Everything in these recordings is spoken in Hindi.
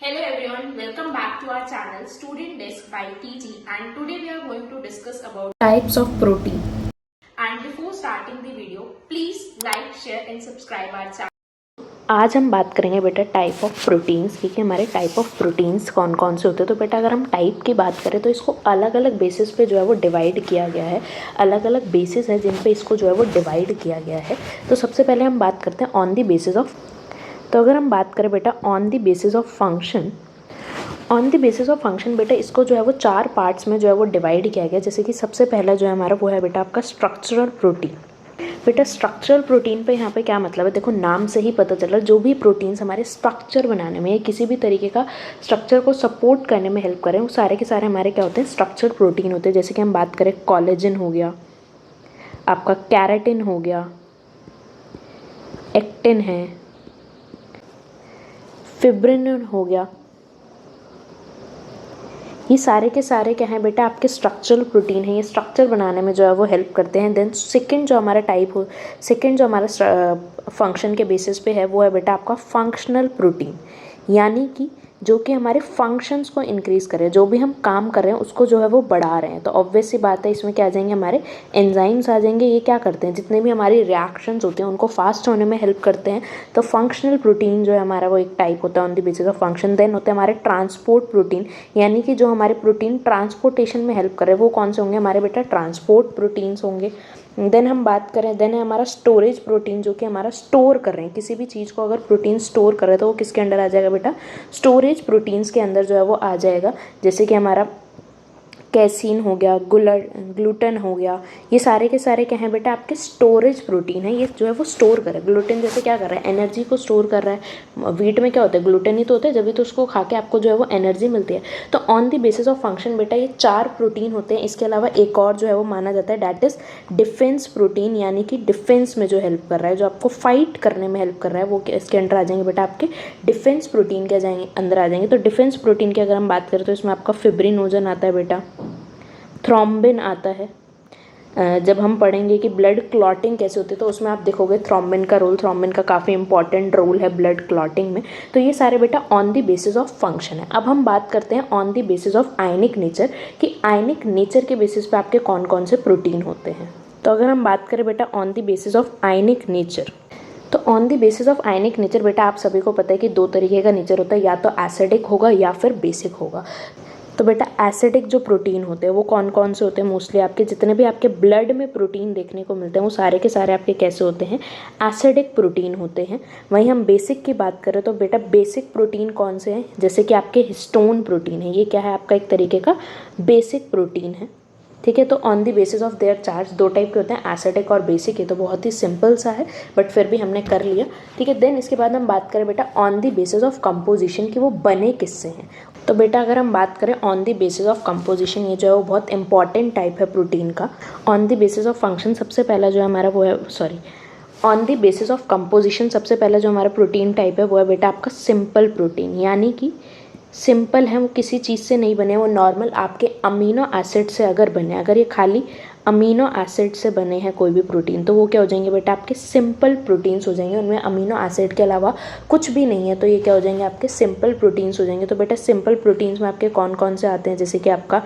Hello everyone, welcome back to our channel Student Desk by TG, and today we are going to discuss about types of protein. and before starting the video, please like, share and subscribe our channel. आज हम बात करेंगे बेटा टाइप ऑफ प्रोटीन्स की कि हमारे टाइप ऑफ प्रोटीन्स कौन कौन से होते हैं। तो बेटा अगर हम टाइप की बात करें तो इसको अलग अलग बेसिस पे जो है वो डिवाइड किया गया है। अलग अलग बेसिस है जिन पे इसको जो है वो डिवाइड किया गया है। तो सबसे पहले हम बात करते हैं ऑन द बेसिस ऑफ। तो अगर हम बात करें बेटा on the basis of function, on the basis of function बेटा इसको जो है वो 4 पार्ट्स में जो है वो डिवाइड किया गया। जैसे कि सबसे पहला जो है हमारा वो है बेटा आपका स्ट्रक्चरल प्रोटीन। बेटा स्ट्रक्चरल प्रोटीन पे यहाँ पे क्या मतलब है, देखो नाम से ही पता चला जो भी प्रोटीन्स हमारे स्ट्रक्चर बनाने में या किसी भी तरीके का स्ट्रक्चर को सपोर्ट करने में हेल्प करें वो सारे के सारे हमारे क्या होते हैं, स्ट्रक्चरल प्रोटीन होते हैं। जैसे कि हम बात करें कोलेजन हो गया, आपका कैराटिन हो गया, एक्टिन है, फिब्रिन हो गया, ये सारे के सारे क्या हैं बेटा आपके स्ट्रक्चरल प्रोटीन है। ये स्ट्रक्चर बनाने में जो है वो हेल्प करते हैं। देन सेकंड जो हमारा टाइप हो, सेकंड जो हमारा फंक्शन के बेसिस पे है वो है बेटा आपका फंक्शनल प्रोटीन, यानी कि जो कि हमारे फंक्शंस को इंक्रीज़ करें, जो भी हम काम कर रहे हैं उसको जो है वो बढ़ा रहे हैं। तो ऑब्वियस सी बात है इसमें क्या आ जाएंगे, हमारे एंजाइम्स आ जाएंगे। ये क्या करते हैं, जितने भी हमारी रिएक्शंस होते हैं उनको फास्ट होने में हेल्प करते हैं। तो फंक्शनल प्रोटीन जो है हमारा वो एक टाइप होता है on the basis of function. Then होते हैं हमारे ट्रांसपोर्ट प्रोटीन, यानी कि जो हमारे प्रोटीन ट्रांसपोर्टेशन में हेल्प कर रहे हैं वो कौन से होंगे, हमारे बेटा ट्रांसपोर्ट प्रोटीन्स होंगे। देन हम बात करें, देन है हमारा स्टोरेज प्रोटीन, जो कि हमारा स्टोर कर रहे हैं किसी भी चीज़ को। अगर प्रोटीन स्टोर कर रहे हैं तो वो किसके अंडर आ जाएगा बेटा, स्टोरेज प्रोटीन्स के अंदर जो है वो आ जाएगा। जैसे कि हमारा कैसीन हो गया, ग्लूटेन हो गया, ये सारे के सारे क्या हैं बेटा आपके स्टोरेज प्रोटीन है। ये जो है वो स्टोर कर रहा है। ग्लूटेन जैसे क्या कर रहा है, एनर्जी को स्टोर कर रहा है। वीट में क्या होता है, ग्लूटेन ही तो होता है, जब भी तो उसको खा के आपको जो है वो एनर्जी मिलती है। तो on the basis of function बेटा ये 4 प्रोटीन होते हैं। इसके अलावा एक और जो है वो माना जाता है, डैट इज डिफेंस प्रोटीन, यानी कि डिफेंस में जो हेल्प कर रहा है, जो आपको फाइट करने में हेल्प कर रहा है, वो इसके अंदर आ जाएंगे बेटा आपके डिफेंस प्रोटीन के अंदर आ जाएंगे। तो डिफेंस प्रोटीन की अगर हम बात करें तो इसमें आपका फिब्रिनोजन आता है बेटा, थ्रोम्बिन आता है। जब हम पढ़ेंगे कि ब्लड क्लॉटिंग कैसे होती है तो उसमें आप देखोगे थ्रोम्बिन का रोल, थ्रोम्बिन का काफ़ी इंपॉर्टेंट रोल है ब्लड क्लॉटिंग में। तो ये सारे बेटा on the basis of function है। अब हम बात करते हैं on the basis of ionic nature, कि आयनिक नेचर के बेसिस पे आपके कौन कौन से प्रोटीन होते हैं। तो अगर हम बात करें बेटा on the basis of ionic nature, तो on the basis of ionic nature बेटा आप सभी को पता है कि 2 तरीके का नेचर होता है, या तो एसिडिक होगा या फिर बेसिक होगा। तो बेटा एसिडिक जो प्रोटीन होते हैं वो कौन कौन से होते हैं, मोस्टली आपके जितने भी आपके ब्लड में प्रोटीन देखने को मिलते हैं वो सारे के सारे आपके कैसे होते हैं, एसिडिक प्रोटीन होते हैं। वहीं हम बेसिक की बात करें तो बेटा बेसिक प्रोटीन कौन से हैं, जैसे कि आपके हिस्टोन प्रोटीन है। ये क्या है, आपका एक तरीके का बेसिक प्रोटीन है। ठीक है, तो on the basis of their charge 2 type के होते हैं, एसिडिक और बेसिक। ये तो बहुत ही सिंपल सा है बट फिर भी हमने कर लिया। ठीक है, देन इसके बाद हम बात करें बेटा on the basis of composition कि वो बने किससे हैं। तो बेटा अगर हम बात करें on the basis of composition, ये जो है वो बहुत इंपॉर्टेंट टाइप है प्रोटीन का। On the basis of function सबसे पहला जो है हमारा वो है, on the basis of composition सबसे पहला जो हमारा प्रोटीन टाइप है वो है बेटा आपका सिंपल प्रोटीन, यानी कि सिंपल है, वो किसी चीज़ से नहीं बने, वो नॉर्मल आपके अमीनो एसिड से अगर बने, अगर ये खाली अमीनो एसिड से बने हैं कोई भी प्रोटीन तो वो क्या हो जाएंगे बेटा आपके सिंपल प्रोटीन्स हो जाएंगे। उनमें अमीनो एसिड के अलावा कुछ भी नहीं है तो ये क्या हो जाएंगे, आपके सिंपल प्रोटीन्स हो जाएंगे। तो बेटा सिंपल प्रोटीन्स में आपके कौन कौन से आते हैं, जैसे कि आपका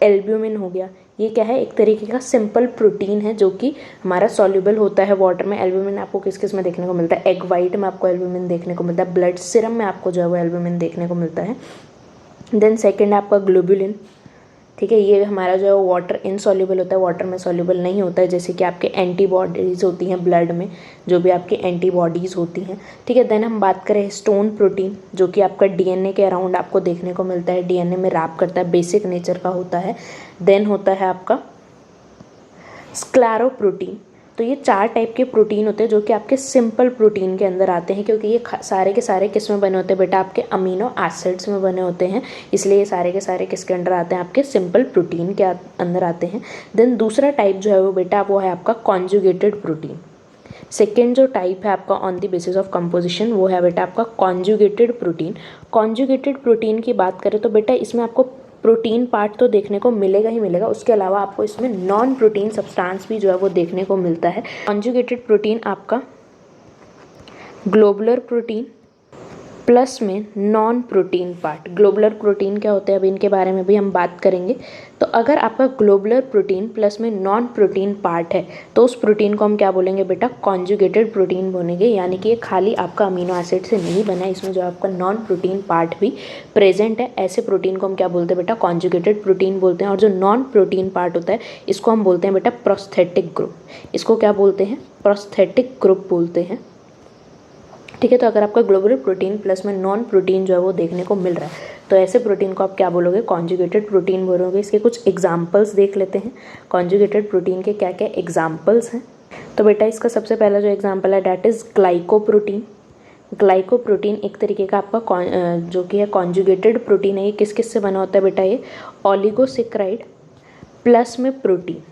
एल्ब्यूमिन हो गया। ये क्या है, एक तरीके का सिंपल प्रोटीन है जो कि हमारा सॉल्युबल होता है वाटर में। एल्ब्यूमिन आपको किस किस में देखने को मिलता है, एग वाइट में आपको एल्ब्यूमिन देखने को मिलता है, ब्लड सीरम में आपको जो है वो एल्ब्यूमिन देखने को मिलता है। देन सेकंड है आपका ग्लोबुलिन। ठीक है, ये हमारा जो है वाटर इनसॉल्युबल होता है, वाटर में सॉल्युबल नहीं होता है। जैसे कि आपके एंटीबॉडीज़ होती हैं ब्लड में, जो भी आपकी एंटीबॉडीज़ होती हैं। ठीक है, देन हम बात करें हिस्टोन प्रोटीन, जो कि आपका डीएनए के अराउंड आपको देखने को मिलता है, डीएनए में रैप करता है, बेसिक नेचर का होता है। देन होता है आपका स्क्लेरोप्रोटीन। तो ये 4 टाइप के प्रोटीन होते हैं जो कि आपके सिंपल प्रोटीन के अंदर आते हैं, क्योंकि ये सारे के सारे किस में बने होते हैं बेटा, आपके अमीनो एसिड्स में बने होते हैं, इसलिए ये सारे के सारे किसके अंदर आते हैं, आपके सिंपल प्रोटीन के अंदर आते हैं। देन दूसरा टाइप जो है वो बेटा वो है आपका कॉन्जुगेटेड प्रोटीन। सेकेंड जो टाइप है आपका on the basis of composition वो है बेटा आपका कॉन्जुगेटेड प्रोटीन। कॉन्जुगेटेड प्रोटीन की बात करें तो बेटा इसमें आपको प्रोटीन पार्ट तो देखने को मिलेगा ही मिलेगा, उसके अलावा आपको इसमें नॉन प्रोटीन सब्सटेंस भी जो है वो देखने को मिलता है। कॉन्जुगेटेड प्रोटीन आपका ग्लोबुलर प्रोटीन, प्लस में non protein part. Globular protein क्या होते हैं अभी इनके बारे में भी हम बात करेंगे। तो अगर आपका ग्लोबुलर प्रोटीन प्लस में नॉन प्रोटीन पार्ट है तो उस प्रोटीन को हम क्या बोलेंगे बेटा, कॉन्जुगेटेड प्रोटीन बोलेंगे। यानी कि ये खाली आपका अमीनो एसिड से नहीं बना है, इसमें जो आपका नॉन प्रोटीन पार्ट भी प्रेजेंट है। ऐसे प्रोटीन को हम क्या बोलते हैं बेटा, कॉन्जुगेटेड प्रोटीन बोलते हैं। और जो नॉन प्रोटीन पार्ट होता है इसको हम बोलते हैं बेटा प्रोस्थेटिक ग्रुप। इसको क्या बोलते हैं, प्रोस्थेटिक ग्रुप बोलते हैं। ठीक है, तो अगर आपका ग्लोबुलर प्रोटीन प्लस में नॉन प्रोटीन जो है वो देखने को मिल रहा है तो ऐसे प्रोटीन को आप क्या बोलोगे, कॉन्जुगेटेड प्रोटीन बोलोगे। इसके कुछ एग्जांपल्स देख लेते हैं, कॉन्जुगेटेड प्रोटीन के क्या क्या एग्जांपल्स हैं। तो बेटा इसका सबसे पहला जो एग्जांपल है डैट इज़ ग्लाइकोप्रोटीन। ग्लाइकोप्रोटीन एक तरीके का आपका जो कि है कॉन्जुगेटेड प्रोटीन है। ये किस किस से बना होता है बेटा, ये ओलिगोसेक्राइड प्लस में प्रोटीन।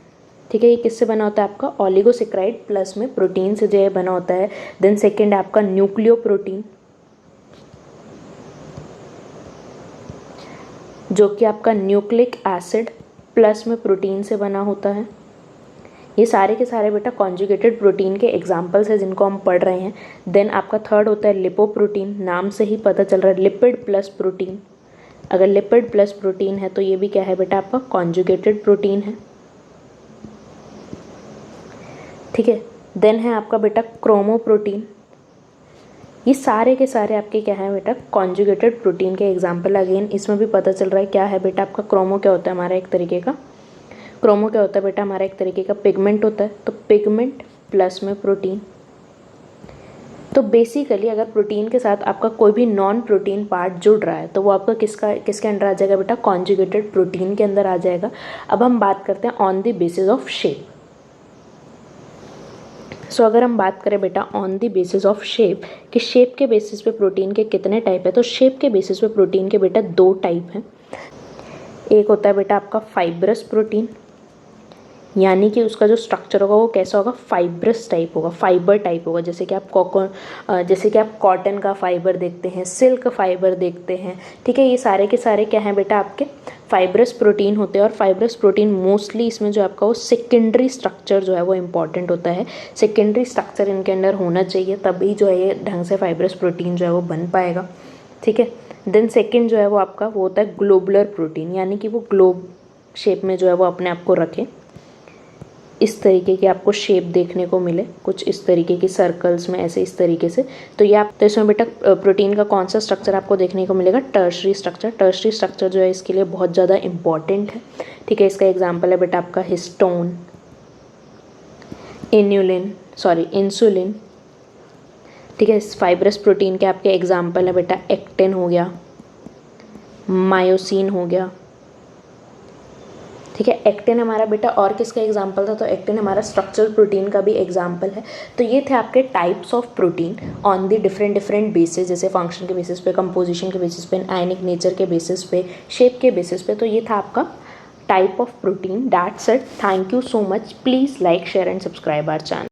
ठीक है, ये किससे बना होता है आपका, ओलिगोसेक्राइड प्लस में प्रोटीन से जो है बना होता है। देन सेकेंड है आपका न्यूक्लियोप्रोटीन, जो कि आपका न्यूक्लिक एसिड प्लस में प्रोटीन से बना होता है। ये सारे के सारे बेटा कॉन्जुगेटेड प्रोटीन के एग्जांपल्स हैं जिनको हम पढ़ रहे हैं। देन आपका थर्ड होता है लिपोप्रोटीन, नाम से ही पता चल रहा है लिपिड प्लस प्रोटीन। अगर लिपिड प्लस प्रोटीन है तो ये भी क्या है बेटा, आपका कॉन्जुगेटेड प्रोटीन है। ठीक है, देन है आपका बेटा क्रोमोप्रोटीन। ये सारे के सारे आपके क्या है बेटा, कॉन्जुगेटेड प्रोटीन के एग्जांपल। अगेन इसमें भी पता चल रहा है क्या है बेटा आपका, क्रोमो क्या होता है हमारा एक तरीके का, क्रोमो क्या होता है बेटा हमारा एक तरीके का पिगमेंट होता है। तो पिगमेंट प्लस में प्रोटीन। तो बेसिकली अगर प्रोटीन के साथ आपका कोई भी नॉन प्रोटीन पार्ट जुड़ रहा है तो वो आपका किसके अंडर आ जाएगा बेटा, कॉन्जुगेटेड प्रोटीन के अंदर आ जाएगा। अब हम बात करते हैं on the basis of shape. So अगर हम बात करें बेटा on the basis of shape, कि शेप के बेसिस पे प्रोटीन के कितने टाइप है, तो शेप के बेसिस पे प्रोटीन के बेटा दो टाइप हैं। एक होता है बेटा आपका फाइब्रस प्रोटीन, यानी कि उसका जो स्ट्रक्चर होगा वो कैसा होगा, फाइब्रस टाइप होगा, फाइबर टाइप होगा। जैसे कि आप कॉटन का फाइबर देखते हैं, सिल्क फाइबर देखते हैं। ठीक है, ये सारे के सारे क्या हैं बेटा आपके फाइब्रस प्रोटीन होते हैं। और फाइब्रस प्रोटीन मोस्टली इसमें जो आपका वो सेकेंडरी स्ट्रक्चर जो है वो इम्पॉर्टेंट होता है। सेकेंडरी स्ट्रक्चर इनके अंदर होना चाहिए, तभी जो है ये ढंग से फाइब्रस प्रोटीन जो है वो बन पाएगा। ठीक है, देन सेकेंड जो है वो आपका वो होता है ग्लोबुलर प्रोटीन, यानी कि वो ग्लोब शेप में जो है वो अपने आप को रखे, इस तरीके की आपको शेप देखने को मिले, कुछ इस तरीके की सर्कल्स में ऐसे इस तरीके से। तो ये आप, तो इसमें बेटा प्रोटीन का कौन सा स्ट्रक्चर आपको देखने को मिलेगा, टर्शरी स्ट्रक्चर। टर्शरी स्ट्रक्चर जो है इसके लिए बहुत ज़्यादा इंपॉर्टेंट है। ठीक है, इसका एग्जांपल है बेटा आपका हिस्टोन, इंसुलिन। ठीक है, फाइब्रस प्रोटीन के आपके एग्जाम्पल है बेटा एक्टिन हो गया, मायोसिन हो गया। ठीक है, एक्टिन हमारा बेटा और किसका एग्जाम्पल था, तो एक्टिन हमारा स्ट्रक्चरल प्रोटीन का भी एग्जाम्पल है। तो ये थे आपके types of protein on the different basis, जैसे फंक्शन के बेसिस पे, कंपोजिशन के बेसिस पे, आयनिक नेचर के बेसिस पे, शेप के बेसिस पे। तो ये था आपका type of protein. That's it, thank you so much. Please like, share and subscribe our channel.